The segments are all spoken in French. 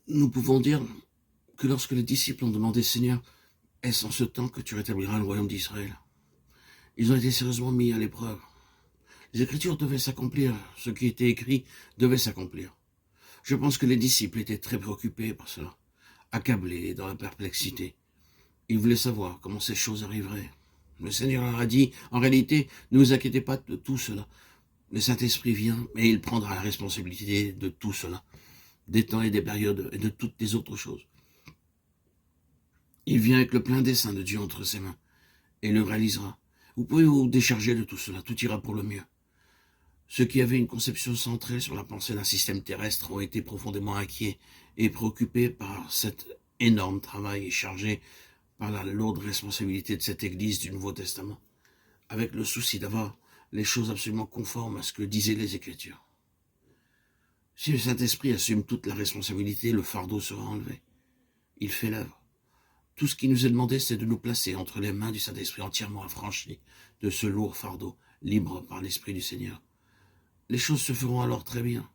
Nous pouvons dire que lorsque les disciples ont demandé, Seigneur, est-ce en ce temps que tu rétabliras le royaume d'Israël? Ils ont été sérieusement mis à l'épreuve. Les Écritures devaient s'accomplir, ce qui était écrit devait s'accomplir. Je pense que les disciples étaient très préoccupés par cela, accablés dans la perplexité. Ils voulaient savoir comment ces choses arriveraient. Le Seigneur leur a dit, en réalité, ne vous inquiétez pas de tout cela. Le Saint-Esprit vient, et il prendra la responsabilité de tout cela, des temps et des périodes et de toutes les autres choses. Il vient avec le plein dessein de Dieu entre ses mains, et le réalisera. Vous pouvez vous décharger de tout cela, tout ira pour le mieux. Ceux qui avaient une conception centrée sur la pensée d'un système terrestre ont été profondément inquiets et préoccupés par cet énorme travail et chargés par la lourde responsabilité de cette Église du Nouveau Testament, avec le souci d'avoir les choses absolument conformes à ce que disaient les Écritures. Si le Saint-Esprit assume toute la responsabilité, le fardeau sera enlevé. Il fait l'œuvre. Tout ce qui nous est demandé, c'est de nous placer entre les mains du Saint-Esprit entièrement affranchis de ce lourd fardeau, libre par l'Esprit du Seigneur. Les choses se feront alors très bien.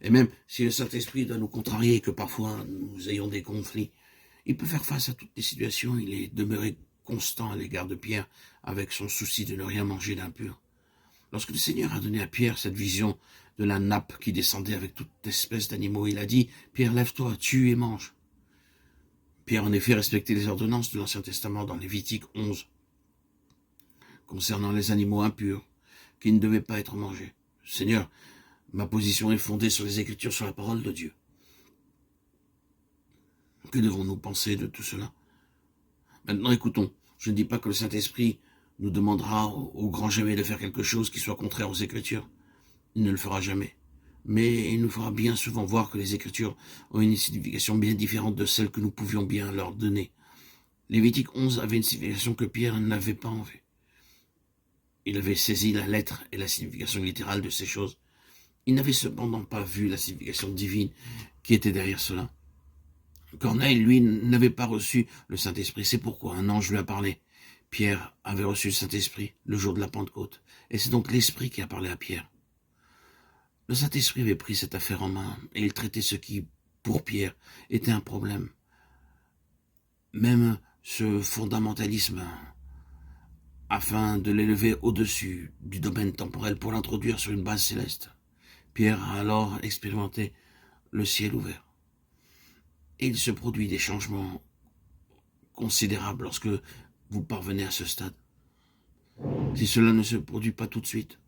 Et même si le Saint-Esprit doit nous contrarier et que parfois nous ayons des conflits, il peut faire face à toutes les situations. Il est demeuré constant à l'égard de Pierre avec son souci de ne rien manger d'impur. Lorsque le Seigneur a donné à Pierre cette vision de la nappe qui descendait avec toute espèce d'animaux, il a dit « Pierre, lève-toi, tue et mange ». Pierre en effet respectait les ordonnances de l'Ancien Testament dans Lévitique 11, concernant les animaux impurs, qui ne devaient pas être mangés. Seigneur, ma position est fondée sur les Écritures, sur la parole de Dieu. Que devons-nous penser de tout cela? Maintenant, écoutons. Je ne dis pas que le Saint-Esprit nous demandera au grand jamais de faire quelque chose qui soit contraire aux Écritures. Il ne le fera jamais. Mais il nous fera bien souvent voir que les Écritures ont une signification bien différente de celle que nous pouvions bien leur donner. Lévitique 11 avait une signification que Pierre n'avait pas en vue. Il avait saisi la lettre et la signification littérale de ces choses. Il n'avait cependant pas vu la signification divine qui était derrière cela. Corneille, lui, n'avait pas reçu le Saint-Esprit. C'est pourquoi un ange lui a parlé. Pierre avait reçu le Saint-Esprit le jour de la Pentecôte. Et c'est donc l'Esprit qui a parlé à Pierre. Le Saint-Esprit avait pris cette affaire en main et il traitait ce qui, pour Pierre, était un problème. Même ce fondamentalisme, afin de l'élever au-dessus du domaine temporel pour l'introduire sur une base céleste. Pierre a alors expérimenté le ciel ouvert. Et il se produit des changements considérables lorsque vous parvenez à ce stade. Si cela ne se produit pas tout de suite,